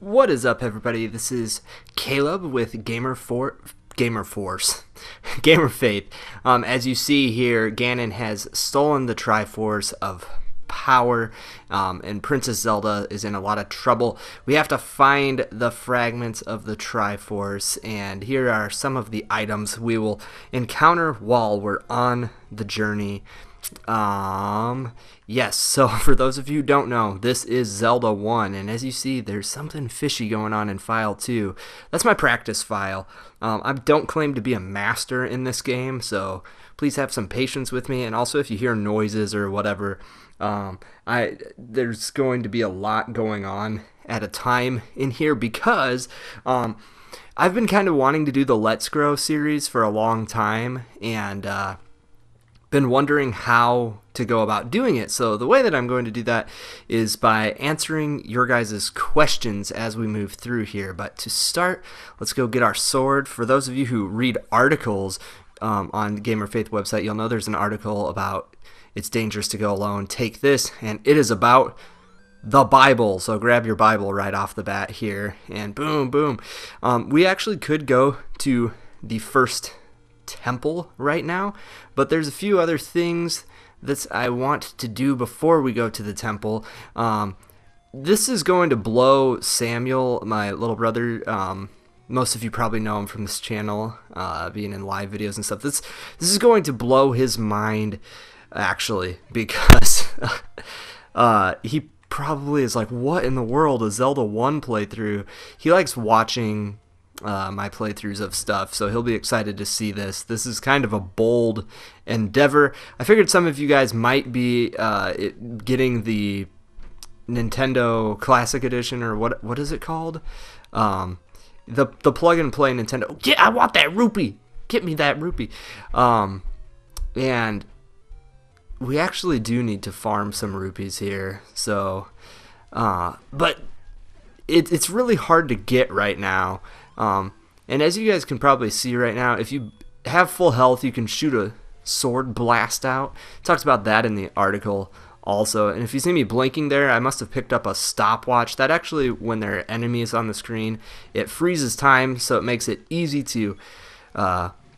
What is up, everybody? This is Caleb with Gamerfaith. As you see here, Ganon has stolen the Triforce of Power, and Princess Zelda is in a lot of trouble. We have to find the fragments of the Triforce, and here are some of the items we will encounter while we're on the journey. Yes, so for those of you who don't know, this is Zelda 1, and as you see, there's something fishy going on in file 2. That's my practice file. I don't claim to be a master in this game, so please have some patience with me, and also if you hear noises or whatever, there's going to be a lot going on at a time in here because, I've been kind of wanting to do the Let's Grow series for a long time, and, been wondering how to go about doing it. So the way that I'm going to do that is by answering your guys' questions as we move through here. But to start, let's go get our sword. For those of you who read articles on the Gamerfaith website, you'll know there's an article about it's dangerous to go alone. Take this, and it is about the Bible. So grab your Bible right off the bat here, and boom, boom. We actually could go to the first temple right now, but there's a few other things that I want to do before we go to the temple. This is going to blow Samuel, my little brother. Most of you probably know him from this channel, being in live videos and stuff. This is going to blow his mind, actually, because he probably is like, what in the world is Zelda 1 playthrough? He likes watching my playthroughs of stuff, so he'll be excited to see this. This is kind of a bold endeavor. I figured some of you guys might be getting the Nintendo Classic Edition, or what is it called? The plug and play Nintendo. Yeah, I want that rupee. Get me that rupee. And we actually do need to farm some rupees here. So, but it's really hard to get right now. And as you guys can probably see right now, if you have full health, you can shoot a sword blast out. It talks about that in the article also. And if you see me blinking there, I must have picked up a stopwatch. That actually, when there are enemies on the screen, it freezes time, so it makes it easy to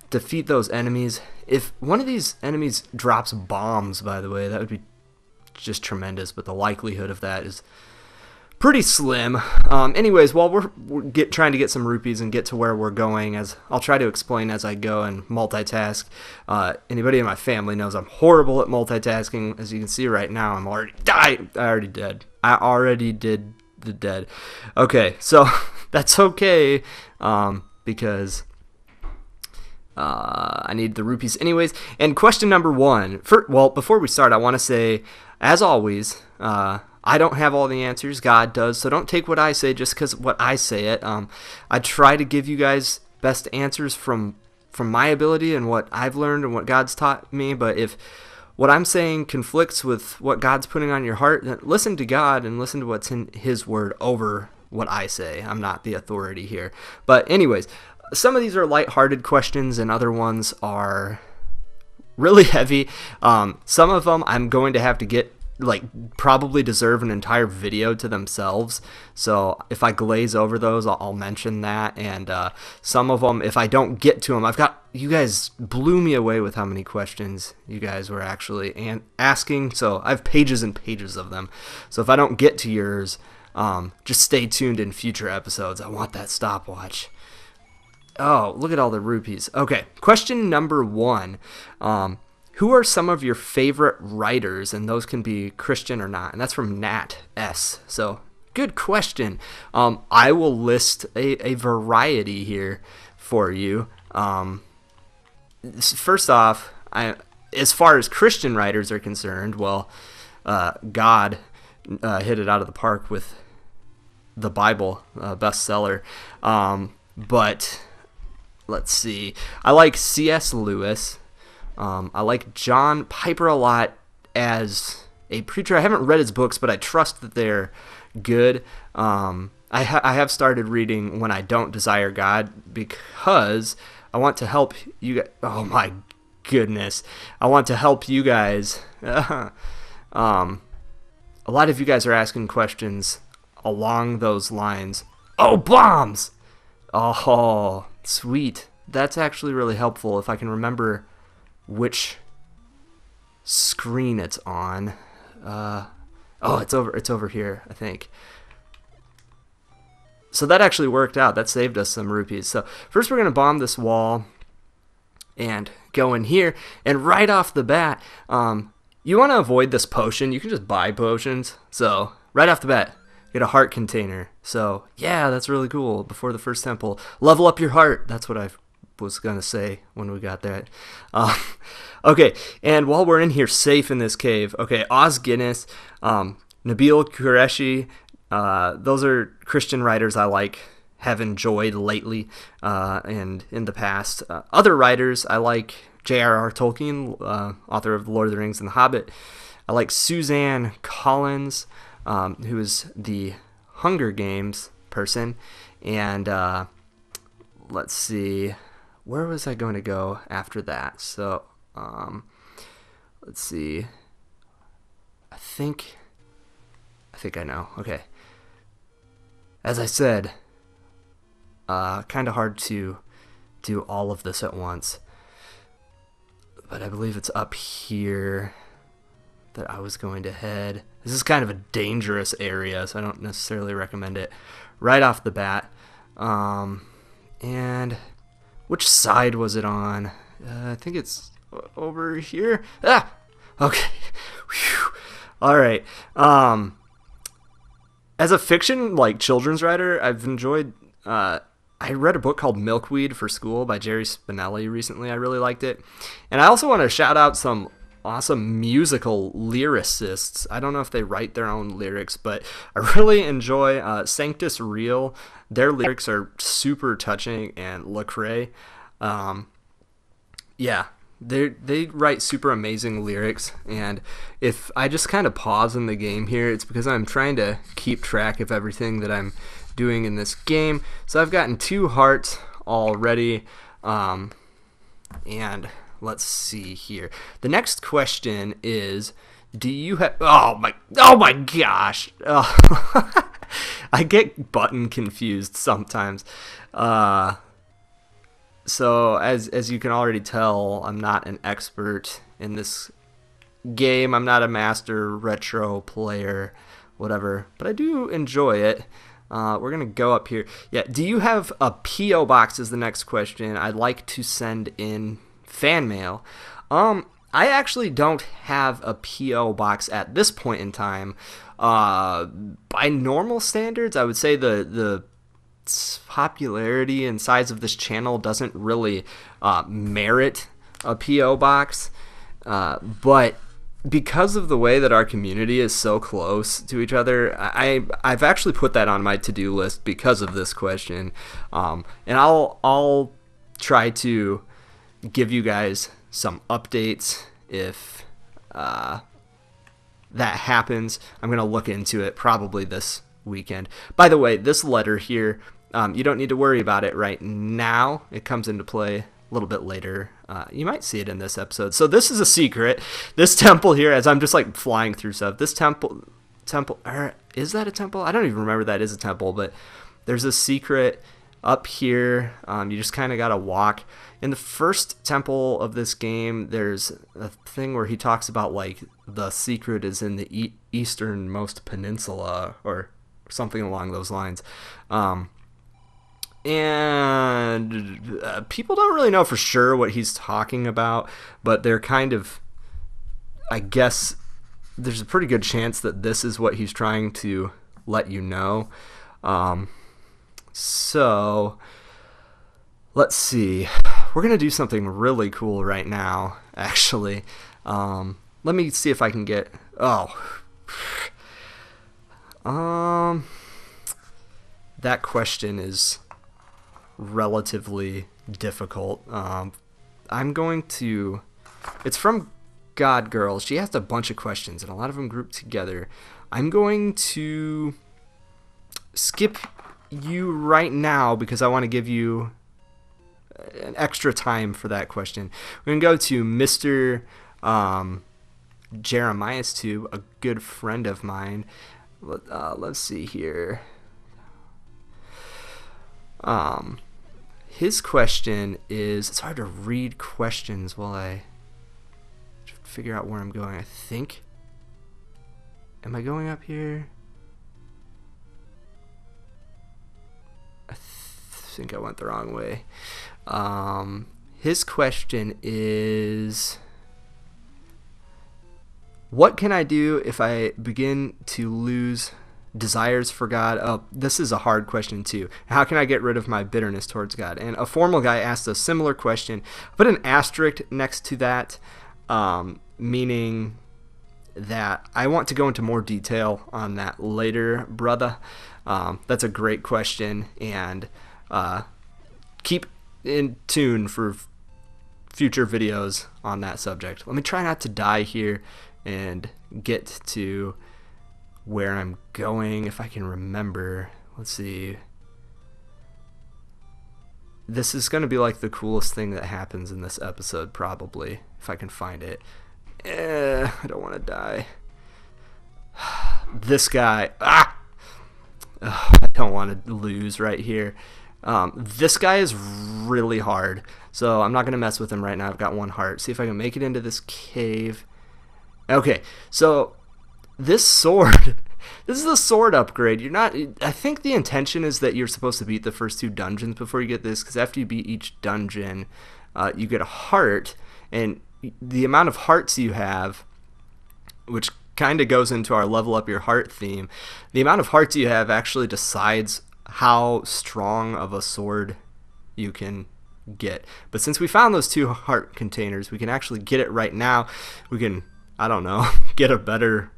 defeat those enemies. If one of these enemies drops bombs, by the way, that would be just tremendous, but the likelihood of that is pretty slim. Anyways, while we're trying to get some rupees and get to where we're going, as I'll try to explain as I go and multitask. Anybody in my family knows I'm horrible at multitasking. As you can see right now, I'm already died. I already did the dead. Okay, so that's okay, because I need the rupees anyways. And question number one. Well, before we start, I want to say, as always, I don't have all the answers, God does, so don't take what I say just because what I say it. I try to give you guys best answers from my ability and what I've learned and what God's taught me, but if what I'm saying conflicts with what God's putting on your heart, then listen to God and listen to what's in His Word over what I say. I'm not the authority here. But anyways, some of these are lighthearted questions and other ones are really heavy. Some of them I'm going to have to get, probably deserve an entire video to themselves, so if I glaze over those, I'll mention that. And some of them, if I don't get to them, you guys blew me away with how many questions you guys were actually asking, so I have pages and pages of them. So if I don't get to yours, just stay tuned in future episodes. I want that stopwatch. Oh, look at all the rupees. Okay, question number one. Who are some of your favorite writers? And those can be Christian or not. And that's from Nat S. So, good question. I will list a variety here for you. First off, as far as Christian writers are concerned, well, God hit it out of the park with the Bible, bestseller. But let's see. I like C.S. Lewis. I like John Piper a lot as a preacher. I haven't read his books, but I trust that they're good. I have started reading When I Don't Desire God because I want to help you guys. Oh my goodness. I want to help you guys. A lot of you guys are asking questions along those lines. Oh, bombs! Oh, sweet. That's actually really helpful if I can remember which screen it's on. Oh, it's over here, I think. So that actually worked out. That saved us some rupees. So first we're going to bomb this wall and go in here. And right off the bat, you want to avoid this potion. You can just buy potions. So right off the bat, get a heart container. So yeah, that's really cool. Before the first temple, level up your heart. That's what I was going to say when we got that. Okay, and while we're in here safe in this cave, okay, Oz Guinness, Nabil Qureshi, those are Christian writers I have enjoyed lately and in the past. Other writers I like: J.R.R. Tolkien, author of The Lord of the Rings and The Hobbit. I like Suzanne Collins, who is the Hunger Games person. And let's see, where was I going to go after that? So let's see. I think I know. Okay. As I said, kind of hard to do all of this at once, but I believe it's up here that I was going to head. This is kind of a dangerous area, so I don't necessarily recommend it right off the bat. And which side was it on? I think it's over here. Ah! Okay. Whew. All right. As a fiction, children's writer, I've enjoyed... I read a book called Milkweed for School by Jerry Spinelli recently. I really liked it. And I also want to shout out some awesome musical lyricists. I don't know if they write their own lyrics, but I really enjoy Sanctus Real. Their lyrics are super touching, and Lecrae. Yeah, they write super amazing lyrics, and if I just kind of pause in the game here, it's because I'm trying to keep track of everything that I'm doing in this game. So I've gotten 2 hearts already, and let's see here. The next question is, do you have... Oh my gosh! I get button confused sometimes. So as you can already tell, I'm not an expert in this game. I'm not a master retro player, whatever, but I do enjoy it. We're going to go up here. Yeah, do you have a P.O. box is the next question. I'd like to send in fan mail. I actually don't have a P.O. box at this point in time. By normal standards, I would say the popularity and size of this channel doesn't really merit a P.O. box. But because of the way that our community is so close to each other, I've actually put that on my to-do list because of this question. And I'll try to give you guys some updates if that happens. I'm going to look into it probably this weekend. By the way, this letter here, you don't need to worry about it right now. It comes into play a little bit later. You might see it in this episode. So this is a secret. This temple here, as I'm just flying through stuff, this temple, is that a temple? I don't even remember that is a temple, but there's a secret up here. You just kind of got to walk. In the first temple of this game, there's a thing where he talks about the secret is in the easternmost peninsula or something along those lines. And people don't really know for sure what he's talking about, but they're kind of, I guess, there's a pretty good chance that this is what he's trying to let you know. So, let's see. We're going to do something really cool right now, actually. Let me see if I can get... that question is relatively difficult. I'm going to... It's from God Girl. She asked a bunch of questions, and a lot of them grouped together. I'm going to skip you right now because I want to give you an extra time for that question. We're going to go to Mr. Jeremiah's Tube, a good friend of mine. Let's see here. His question is, it's hard to read questions while I figure out where I'm going. I think, am I going up here? I think I went the wrong way. His question is, what can I do if I begin to lose desires for God? Oh, this is a hard question too. How can I get rid of my bitterness towards God? And a formal guy asked a similar question. Put an asterisk next to that, meaning that I want to go into more detail on that later, brother. That's a great question, and keep in tune for future videos on that subject. Let me try not to die here and get to where I'm going, if I can remember. Let's see. This is going to be like the coolest thing that happens in this episode, probably, if I can find it. I don't want to die. This guy. I don't want to lose right here. This guy is really hard, so I'm not going to mess with him right now. I've got 1 heart. See if I can make it into this cave. Okay, so this sword, this is a sword upgrade. I think the intention is that you're supposed to beat the first 2 dungeons before you get this, because after you beat each dungeon, you get a heart, and the amount of hearts you have, which kind of goes into our level up your heart theme, the amount of hearts you have actually decides how strong of a sword you can get. But since we found those 2 heart containers, we can actually get it right now. We can, I don't know, get a better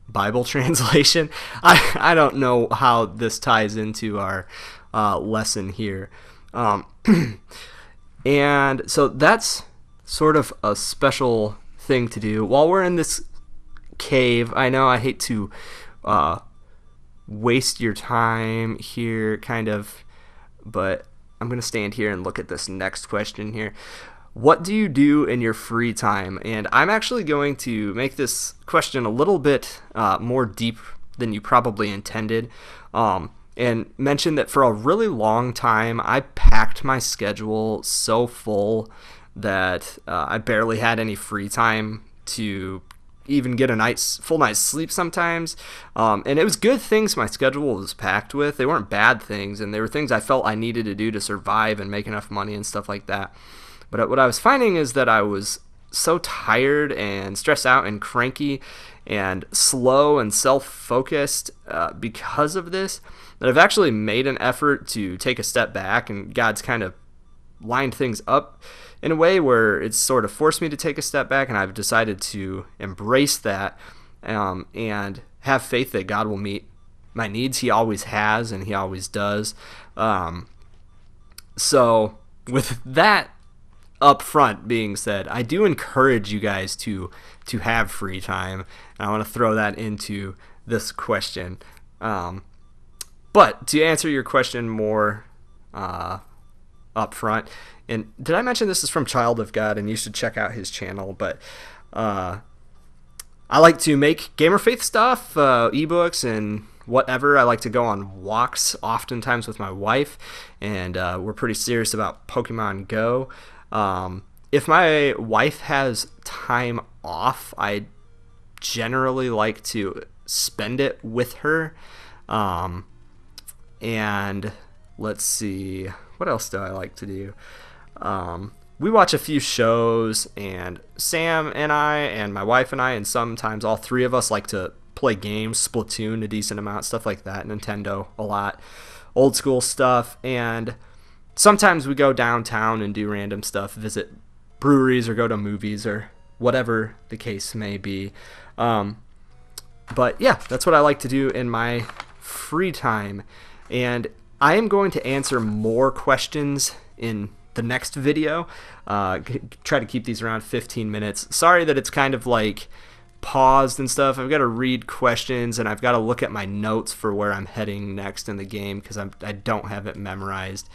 Bible translation. I don't know how this ties into our lesson here. And so that's sort of a special thing to do while we're in this cave. I know I hate to waste your time here, kind of, but I'm going to stand here and look at this next question here. What do you do in your free time? And I'm actually going to make this question a little bit more deep than you probably intended, and mention that for a really long time I packed my schedule so full that I barely had any free time to even get a full night's sleep sometimes. And it was good things my schedule was packed with. They weren't bad things, and they were things I felt I needed to do to survive and make enough money and stuff like that. But what I was finding is that I was so tired and stressed out and cranky and slow and self-focused because of this, that I've actually made an effort to take a step back, and God's kind of lined things up in a way where it's sort of forced me to take a step back, and I've decided to embrace that and have faith that God will meet my needs. He always has, and He always does. So with that up front being said, I do encourage you guys to have free time, and I want to throw that into this question. But to answer your question more up front, and did I mention this is from Child of God, and you should check out his channel, but I like to make Gamerfaith stuff, ebooks, and whatever. I like to go on walks oftentimes with my wife, and we're pretty serious about Pokemon Go. If my wife has time off, I generally like to spend it with her. And let's see, what else do I like to do? We watch a few shows, and Sam and I and my wife and I, and sometimes all 3 of us, like to play games, Splatoon a decent amount, stuff like that, Nintendo a lot, old school stuff, and sometimes we go downtown and do random stuff, visit breweries or go to movies or whatever the case may be. But yeah, that's what I like to do in my free time, and I am going to answer more questions in the next video. Try to keep these around 15 minutes. Sorry that it's kind of like paused and stuff. I've got to read questions, and I've got to look at my notes for where I'm heading next in the game, because I don't have it memorized.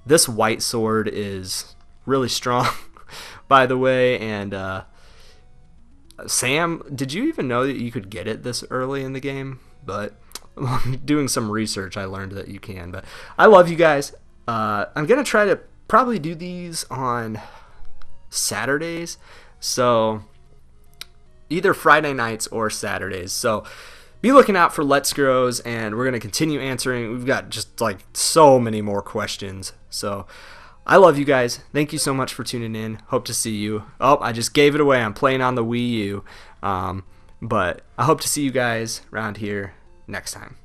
This white sword is really strong, by the way, and Sam, did you even know that you could get it this early in the game? But doing some research, I learned that you can. But I love you guys. I'm going to try to probably do these on Saturdays. So either Friday nights or Saturdays. So be looking out for Let's Grows, and we're going to continue answering. We've got just like so many more questions. So I love you guys. Thank you so much for tuning in. Hope to see you. Oh, I just gave it away. I'm playing on the Wii U. But I hope to see you guys around here next time.